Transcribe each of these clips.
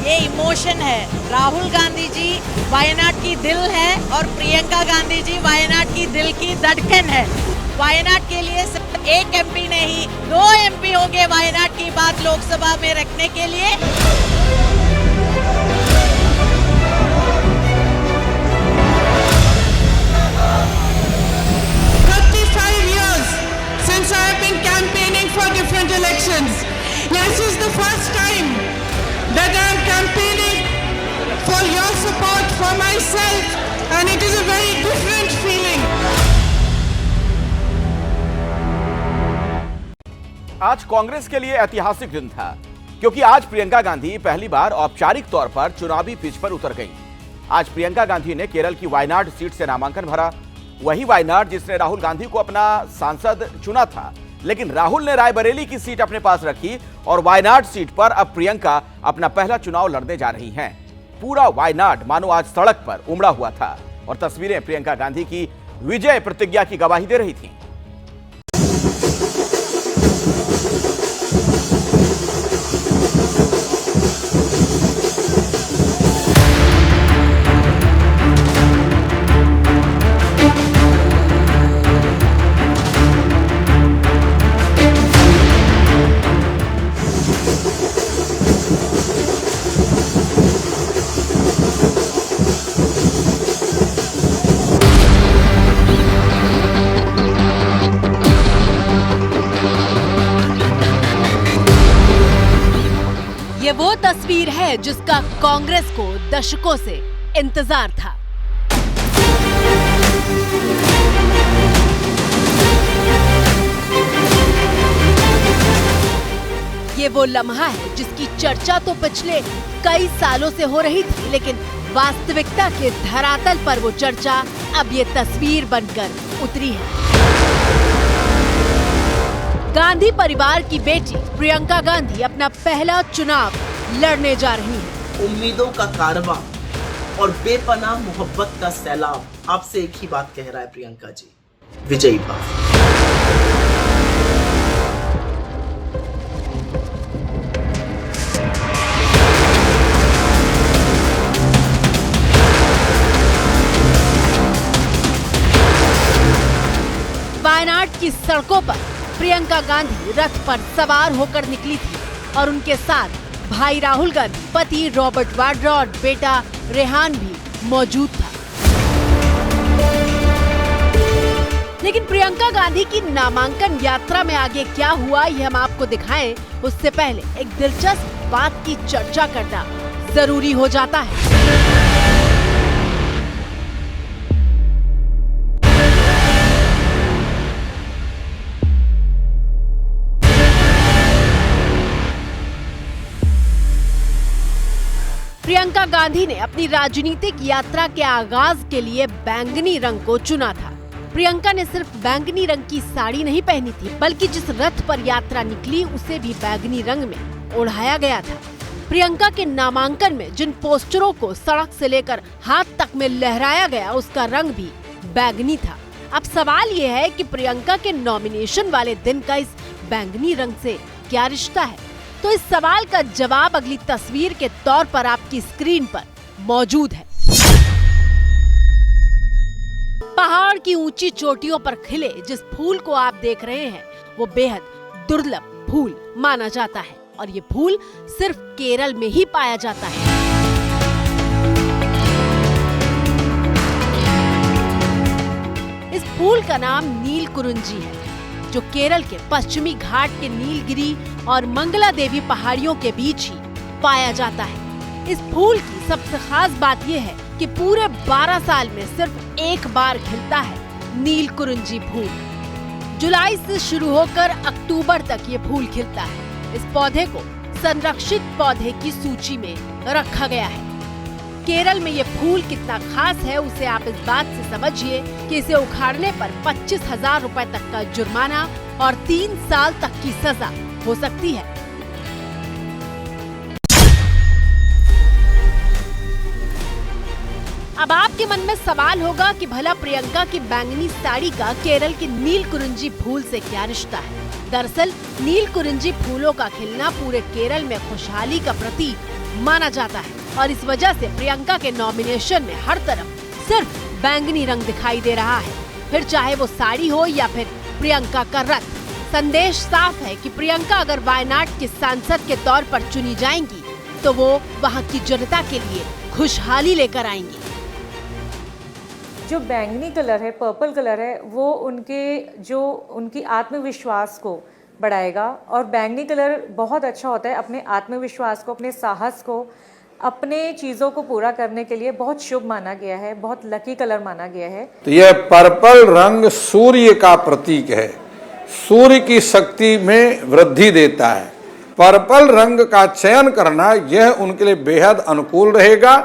ये इमोशन है। राहुल गांधी जी वायनाड की दिल है और प्रियंका गांधी जी वायनाड की दिल की धड़कन है। वायनाड के लिए सिर्फ एक एमपी नहीं 2 एमपी होंगे वायनाड की बात लोकसभा में रखने के लिए। Since I have been campaigning for different elections, this is the first time that I am campaigning for your support for myself, and it is a very different feeling. आज कांग्रेस के लिए ऐतिहासिक दिन था, क्योंकि आज प्रियंका गांधी पहली बार औपचारिक तौर पर चुनावी पिच पर उतर गईं। आज प्रियंका गांधी ने केरल की वायनाड सीट से नामांकन भरा। वही वायनाड जिसने राहुल गांधी को अपना सांसद चुना था, लेकिन राहुल ने रायबरेली की सीट अपने पास रखी और वायनाड सीट पर अब प्रियंका अपना पहला चुनाव लड़ने जा रही हैं। पूरा वायनाड मानो आज सड़क पर उमड़ा हुआ था और तस्वीरें प्रियंका गांधी की विजय प्रतिज्ञा की गवाही दे रही थीं। ये वो तस्वीर है जिसका कांग्रेस को दशकों से इंतजार था। ये वो लम्हा है जिसकी चर्चा तो पिछले कई सालों से हो रही थी, लेकिन वास्तविकता के धरातल पर वो चर्चा अब ये तस्वीर बनकर उतरी है। गांधी परिवार की बेटी प्रियंका गांधी अपना पहला चुनाव लड़ने जा रही हैं। उम्मीदों का कारवां और बेपनाह मोहब्बत का सैलाब आपसे एक ही बात कह रहा है प्रियंका जी, विजयी भव। वायनाड की सड़कों पर प्रियंका गांधी रथ पर सवार होकर निकली थी और उनके साथ भाई राहुल गांधी, पति रॉबर्ट वाड्रा और बेटा रेहान भी मौजूद था। लेकिन प्रियंका गांधी की नामांकन यात्रा में आगे क्या हुआ ये हम आपको दिखाएं, उससे पहले एक दिलचस्प बात की चर्चा करना जरूरी हो जाता है। प्रियंका गांधी ने अपनी राजनीतिक यात्रा के आगाज के लिए बैंगनी रंग को चुना था। प्रियंका ने सिर्फ बैंगनी रंग की साड़ी नहीं पहनी थी, बल्कि जिस रथ पर यात्रा निकली उसे भी बैंगनी रंग में ओढ़ाया गया था। प्रियंका के नामांकन में जिन पोस्टरों को सड़क से लेकर हाथ तक में लहराया गया, उसका रंग भी बैंगनी था। अब सवाल ये है कि प्रियंका के नॉमिनेशन वाले दिन का इस बैंगनी रंग से क्या रिश्ता है? तो इस सवाल का जवाब अगली तस्वीर के तौर पर आपकी स्क्रीन पर मौजूद है। पहाड़ की ऊंची चोटियों पर खिले जिस फूल को आप देख रहे हैं, वो बेहद दुर्लभ फूल माना जाता है और ये फूल सिर्फ केरल में ही पाया जाता है। इस फूल का नाम नील कुरुंजी है, जो केरल के पश्चिमी घाट के नीलगिरी और मंगला देवी पहाड़ियों के बीच ही पाया जाता है। इस फूल की सबसे खास बात यह है कि पूरे 12 साल में सिर्फ एक बार खिलता है नील कुरुंजी फूल। जुलाई से शुरू होकर अक्टूबर तक ये फूल खिलता है। इस पौधे को संरक्षित पौधे की सूची में रखा गया है। केरल में ये फूल कितना खास है उसे आप इस बात से समझिए कि इसे उखाड़ने पर 25,000 रुपए तक का जुर्माना और 3 साल तक की सजा हो सकती है। अब आपके मन में सवाल होगा कि भला प्रियंका की बैंगनी साड़ी का केरल के नीलकुरिंजी फूल से क्या रिश्ता है। दरअसल नीलकुरिंजी फूलों का खिलना पूरे केरल में खुशहाली का प्रतीक माना जाता है और इस वजह से प्रियंका के नॉमिनेशन में हर तरफ सिर्फ बैंगनी रंग दिखाई दे रहा है, फिर चाहे वो साड़ी हो या फिर प्रियंका का रथ। संदेश साफ है कि प्रियंका अगर वायनाड के सांसद के तौर पर चुनी जाएंगी तो वो वहाँ की जनता के लिए खुशहाली लेकर आएंगी। जो बैंगनी कलर है, पर्पल कलर है, वो उनकी आत्मविश्वास को बढ़ाएगा और बैंगनी कलर बहुत अच्छा होता है अपने आत्मविश्वास को, अपने साहस को, अपने चीज़ों को पूरा करने के लिए बहुत शुभ माना गया है, बहुत लकी कलर माना गया है। तो यह पर्पल रंग सूर्य का प्रतीक है, सूर्य की शक्ति में वृद्धि देता है। पर्पल रंग का चयन करना यह उनके लिए बेहद अनुकूल रहेगा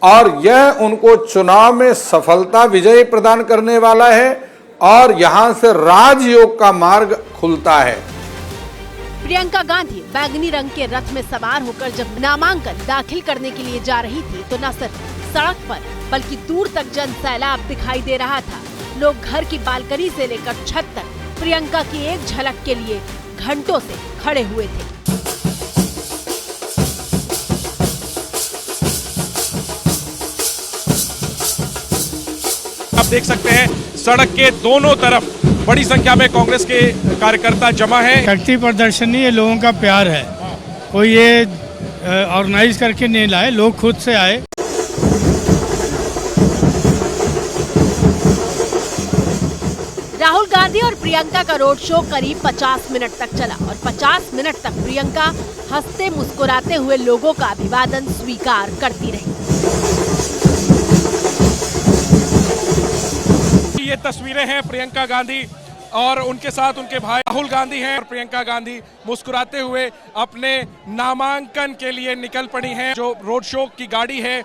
और यह उनको चुनाव में सफलता विजय प्रदान करने वाला है और यहां से राजयोग का मार्ग खुलता है। प्रियंका गांधी बैंगनी रंग के रथ में सवार होकर जब नामांकन दाखिल करने के लिए जा रही थी तो न सिर्फ सड़क पर बल्कि दूर तक जन सैलाब दिखाई दे रहा था। लोग घर की बालकनी से लेकर छत तक प्रियंका की एक झलक के लिए घंटों से खड़े हुए थे। आप देख सकते हैं सड़क के दोनों तरफ बड़ी संख्या में कांग्रेस के कार्यकर्ता जमा हैं। शक्ति प्रदर्शनी ये लोगों का प्यार है, कोई ये ऑर्गेनाइज करके नहीं लाए, लोग खुद से आए। राहुल गांधी और प्रियंका का रोड शो करीब 50 मिनट तक चला और 50 मिनट तक प्रियंका हंसते मुस्कुराते हुए लोगों का अभिवादन स्वीकार करती रही। ये तस्वीरें हैं प्रियंका गांधी और उनके साथ उनके भाई राहुल गांधी हैं और प्रियंका गांधी मुस्कुराते हुए अपने नामांकन के लिए निकल पड़ी हैं। जो रोड शो की गाड़ी है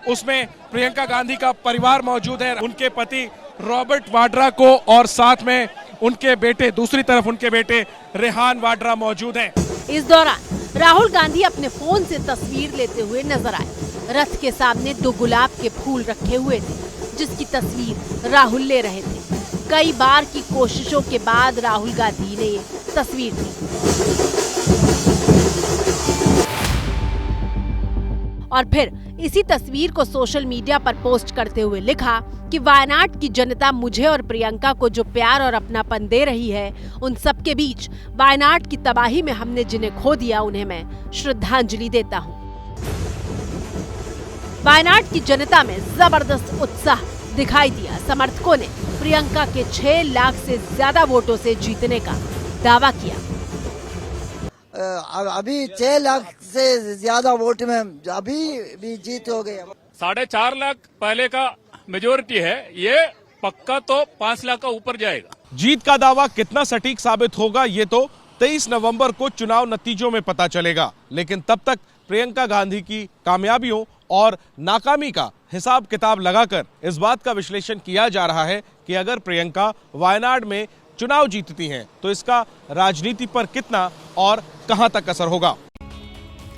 उसमें प्रियंका गांधी का परिवार मौजूद है, उनके पति रॉबर्ट वाड्रा को और साथ में उनके बेटे, दूसरी तरफ उनके बेटे रेहान वाड्रा मौजूद हैं। इस दौरान राहुल गांधी अपने फोन से तस्वीर लेते हुए नजर आए। रथ के सामने 2 गुलाब के फूल रखे हुए थे जिसकी तस्वीर राहुल ले रहे थे। कई बार की कोशिशों के बाद राहुल गांधी ने ये तस्वीर ली और फिर इसी तस्वीर को सोशल मीडिया पर पोस्ट करते हुए लिखा कि वायनाड की जनता मुझे और प्रियंका को जो प्यार और अपनापन दे रही है, उन सब के बीच वायनाड की तबाही में हमने जिन्हें खो दिया उन्हें मैं श्रद्धांजलि देता हूँ। वायनाड की जनता में जबरदस्त उत्साह दिखाई दिया। समर्थकों ने प्रियंका के 6 लाख से ज्यादा वोटों से जीतने का दावा किया। अभी 6 लाख से ज्यादा वोट में अभी भी जीत हो गई। 4.5 लाख पहले का मेजोरिटी है, ये पक्का तो 5 लाख का ऊपर जाएगा। जीत का दावा कितना सटीक साबित होगा ये तो 23 नवंबर को चुनाव नतीजों में पता चलेगा, लेकिन तब तक प्रियंका गांधी की कामयाबियों और नाकामी का हिसाब किताब लगाकर इस बात का विश्लेषण किया जा रहा है कि अगर प्रियंका वायनाड में चुनाव जीतती हैं तो इसका राजनीति पर कितना और कहां तक असर होगा।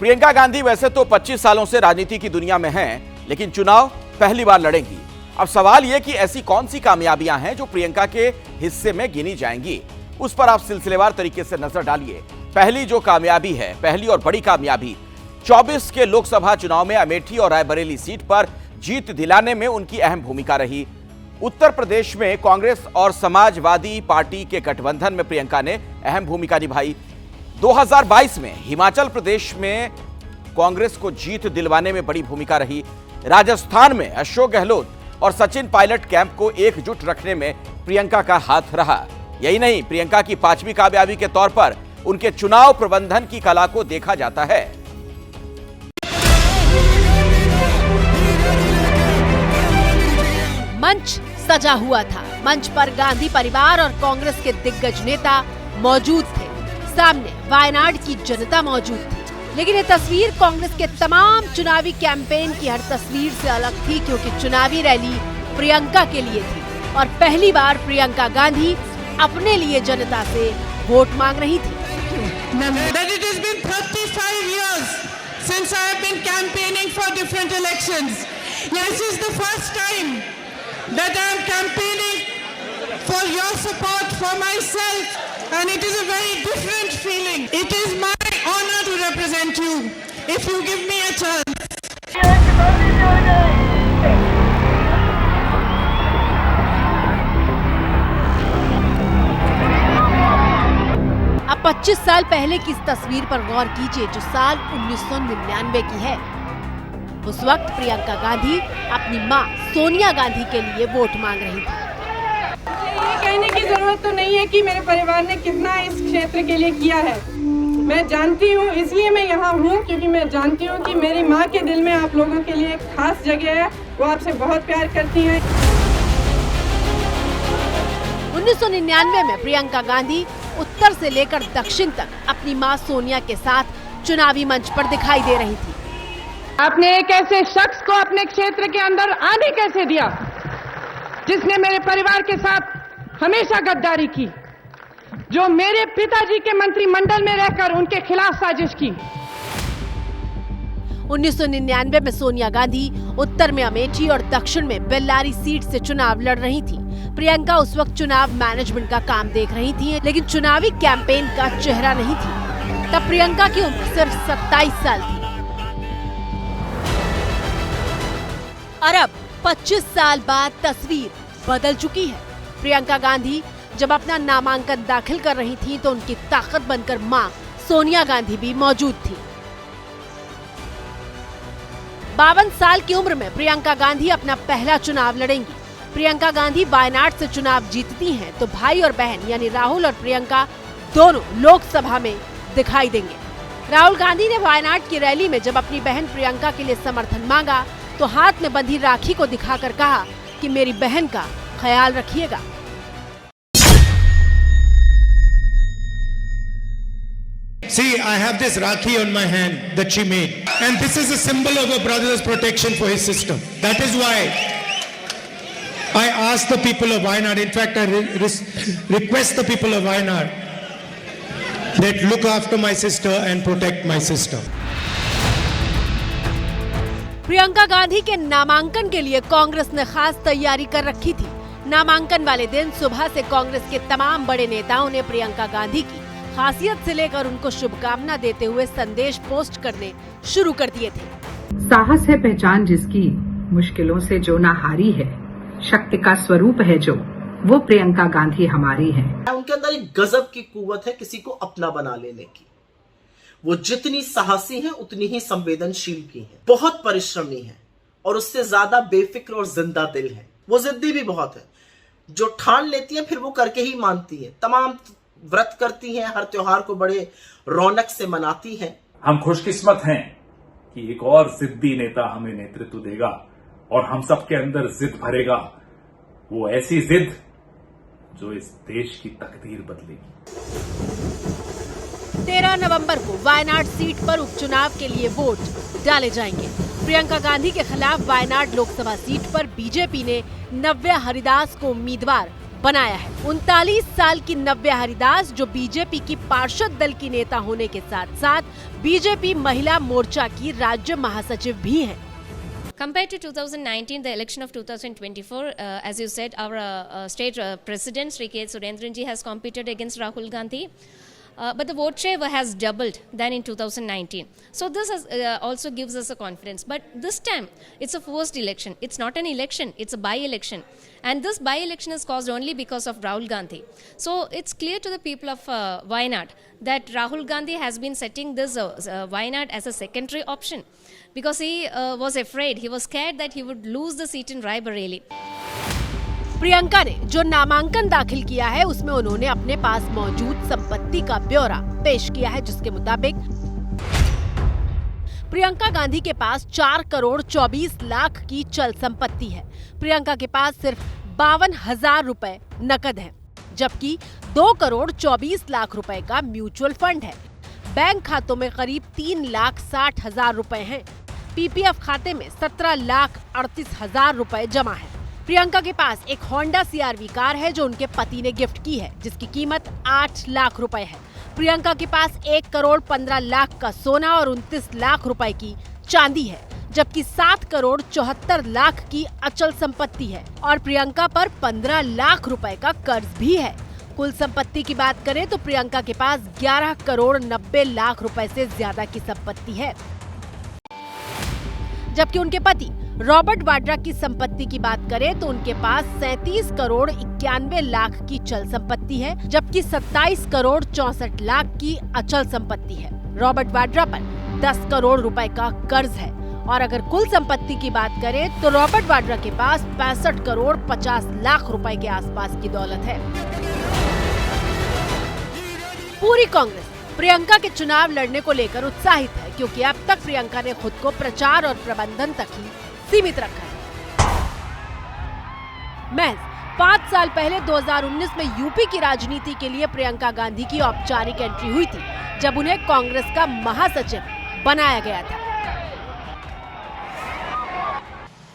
प्रियंका गांधी वैसे तो 25 सालों से राजनीति की दुनिया में हैं, लेकिन चुनाव पहली बार लड़ेंगी। अब सवाल यह कि ऐसी कौन सी कामयाबियां हैं जो प्रियंका के हिस्से में गिनी जाएंगी, उस पर आप सिलसिलेवार तरीके से नजर डालिए। पहली जो कामयाबी है, पहली और बड़ी कामयाबी 24 के लोकसभा चुनाव में अमेठी और रायबरेली सीट पर जीत दिलाने में उनकी अहम भूमिका रही। उत्तर प्रदेश में कांग्रेस और समाजवादी पार्टी के गठबंधन में प्रियंका ने अहम भूमिका निभाई। 2022 में हिमाचल प्रदेश में कांग्रेस को जीत दिलवाने में बड़ी भूमिका रही। राजस्थान में अशोक गहलोत और सचिन पायलट कैंप को एकजुट रखने में प्रियंका का हाथ रहा। यही नहीं, प्रियंका की 5वीं कामयाबी के तौर पर उनके चुनाव प्रबंधन की कला को देखा जाता है। मंच सजा हुआ था। मंच पर गांधी परिवार और कांग्रेस के दिग्गज नेता मौजूद थे। सामने वायनाड की जनता मौजूद थी। लेकिन ये तस्वीर कांग्रेस के तमाम चुनावी कैंपेन की हर तस्वीर से अलग थी, क्योंकि चुनावी रैली प्रियंका के लिए थी और पहली बार प्रियंका गांधी अपने लिए जनता से वोट मांग रही थी। That it has been 35 years since I have been campaigning for different elections. This is the first time that I am campaigning for your support for myself, and it is a very different feeling. It is my honor to represent you if you give me a chance. अब 25 साल पहले की इस तस्वीर पर गौर कीजिए, जो साल 1999 की है। उस वक्त प्रियंका गांधी अपनी मां सोनिया गांधी के लिए वोट मांग रही थी। ये कहने की जरूरत तो नहीं है कि मेरे परिवार ने कितना इस क्षेत्र के लिए किया है। मैं जानती हूँ, इसलिए मैं यहाँ हूँ, क्योंकि मैं जानती हूँ कि मेरी माँ के दिल में आप लोगों के लिए एक खास जगह है। वो आपसे बहुत प्यार करती हैं। 1999 में प्रियंका गांधी उत्तर से लेकर दक्षिण तक अपनी मां सोनिया के साथ चुनावी मंच पर दिखाई दे रही थी। आपने एक ऐसे शख्स को अपने क्षेत्र के अंदर आने कैसे दिया, जिसने मेरे परिवार के साथ हमेशा गद्दारी की, जो मेरे पिताजी के मंत्रिमंडल में रहकर उनके खिलाफ साजिश की। 1999 में सोनिया गांधी उत्तर में अमेठी और दक्षिण में बेल्लारी सीट से चुनाव लड़ रही थी। प्रियंका उस वक्त चुनाव मैनेजमेंट का काम देख रही थी, लेकिन चुनावी कैंपेन का चेहरा नहीं थी। तब प्रियंका की उम्र सिर्फ 27 साल थी। और अब 25 साल बाद तस्वीर बदल चुकी है। प्रियंका गांधी जब अपना नामांकन दाखिल कर रही थी तो उनकी ताकत बनकर मां सोनिया गांधी भी मौजूद थी। 52 साल की उम्र में प्रियंका गांधी अपना पहला चुनाव लड़ेंगी। प्रियंका गांधी वायनाड से चुनाव जीतती हैं तो भाई और बहन यानी राहुल और प्रियंका दोनों लोकसभा में दिखाई देंगे। राहुल गांधी ने वायनाड की रैली में जब अपनी बहन प्रियंका के लिए समर्थन मांगा तो हाथ में बंधी राखी को दिखाकर कहा कि मेरी बहन का ख्याल रखिएगा। See, I have this Rakhi on my hand that she made, and this is a symbol of a brother's protection for his sister. That is why I ask the people of Wayanad, in fact, I request the people of Wayanad that look after my sister and protect my sister. Priyanka Gandhi के नामांकन के लिए कांग्रेस ने खास तैयारी कर रखी थी। नामांकन वाले दिन सुबह से कांग्रेस के तमाम बड़े नेताओं ने प्रियंका गांधी की खासियत से लेकर उनको शुभकामना देते हुए संदेश पोस्ट करने शुरू कर दिए थे। साहस है पहचान जिसकी, मुश्किलों से जो ना हारी है, शक्ति का स्वरूप है जो, वो प्रियंका गांधी हमारी है। उनके अंदर एक गजब की कुव्वत है किसी को अपना बना लेने की। वो जितनी साहसी हैं उतनी ही संवेदनशील भी हैं, बहुत परिश्रमी हैं और उससे ज्यादा बेफिक्र और जिंदा दिल हैं। वो जिद्दी भी बहुत है, जो ठान लेती है फिर वो करके ही मानती है। तमाम व्रत करती हैं, हर त्योहार को बड़े रौनक से मनाती हैं। हम खुशकिस्मत हैं कि एक और जिद्दी नेता हमें नेतृत्व देगा और हम सबके अंदर जिद भरेगा, वो ऐसी जिद जो इस देश की तकदीर बदलेगी। 13 नवंबर को वायनाड सीट पर उपचुनाव के लिए वोट डाले जाएंगे। प्रियंका गांधी के खिलाफ वायनाड लोकसभा सीट पर बीजेपी ने नव्या हरिदास को उम्मीदवार बनाया है। 39 साल की नव्या हरिदास, जो बीजेपी की पार्षद दल की नेता होने के साथ साथ बीजेपी महिला मोर्चा की राज्य महासचिव भी हैं। Compared to 2019, the election of 2024, as you said, our state president, Sri K. Surendran ji, has competed against Rahul Gandhi. But the vote share has doubled than in 2019. So this also gives us a confidence. But this time, it's a forced election. It's not an election, it's a by-election. And this by-election is caused only because of Rahul Gandhi. So it's clear to the people of Wayanad that Rahul Gandhi has been setting this Wayanad as a secondary option. Because he was afraid, he was scared that he would lose the seat in Raebareli. Priyanka ने जो नामांकन दाखिल किया है उसमें उन्होंने अपने पास मौजूद संपत्ति का ब्यौरा पेश किया है, जिसके मुताबिक प्रियंका गांधी के पास 4 करोड़ 24 लाख की चल संपत्ति है। प्रियंका के पास सिर्फ 52,000 रुपए नकद है, जबकि 2 करोड़ 24 लाख रुपए का म्यूचुअल फंड है। बैंक खातों में करीब 3,60,000 रुपए हैं। पीपीएफ खाते में 17,38,000 रुपए जमा है। प्रियंका के पास एक होंडा CR-V कार है जो उनके पति ने गिफ्ट की है, जिसकी कीमत 8 लाख रुपए है। प्रियंका के पास 1 करोड़ 15 लाख का सोना और 29 लाख रुपए की चांदी है, जबकि 7 करोड़ 74 लाख की अचल संपत्ति है और प्रियंका पर 15 लाख रुपए का कर्ज भी है। कुल संपत्ति की बात करें तो प्रियंका के पास 11 करोड़ 90 लाख रुपए से ज्यादा की संपत्ति है, जबकि उनके पति रॉबर्ट वाड्रा की संपत्ति की बात करें तो उनके पास 37 करोड़ 91 लाख की चल संपत्ति है, जबकि 27 करोड़ 64 लाख की अचल संपत्ति है। रॉबर्ट वाड्रा पर 10 करोड़ रुपए का कर्ज है और अगर कुल संपत्ति की बात करें तो रॉबर्ट वाड्रा के पास 65 करोड़ 50 लाख रुपए के आसपास की दौलत है। पूरी कांग्रेस प्रियंका के चुनाव लड़ने को लेकर उत्साहित है, क्योंकि अब तक प्रियंका ने खुद को प्रचार और प्रबंधन तक ही सीमित रखा है। महज 5 साल पहले 2019 में यूपी की राजनीति के लिए प्रियंका गांधी की औपचारिक एंट्री हुई थी, जब उन्हें कांग्रेस का महासचिव बनाया गया था।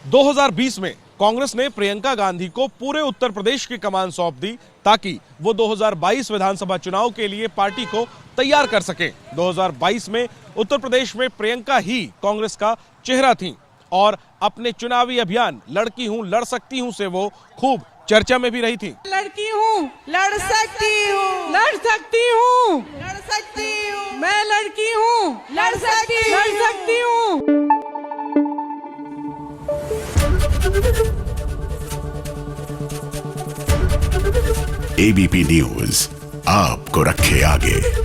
2020 में कांग्रेस ने प्रियंका गांधी को पूरे उत्तर प्रदेश की कमान सौंप दी ताकि वो 2022 विधानसभा चुनाव के लिए पार्टी को तैयार कर सके। 2022 में उत्तर प्रदेश में प्रियंका ही कांग्रेस का चेहरा थी और अपने चुनावी अभियान लड़की हूं लड़ सकती हूं से वो खूब चर्चा में भी रही थी। लड़की हूँ, लड़ सकती हूँ, लड़ सकती हूँ, लड़ सकती हूँ, मैं लड़की हूँ, लड़ सकती हूँ। ABP न्यूज आपको रखे आगे।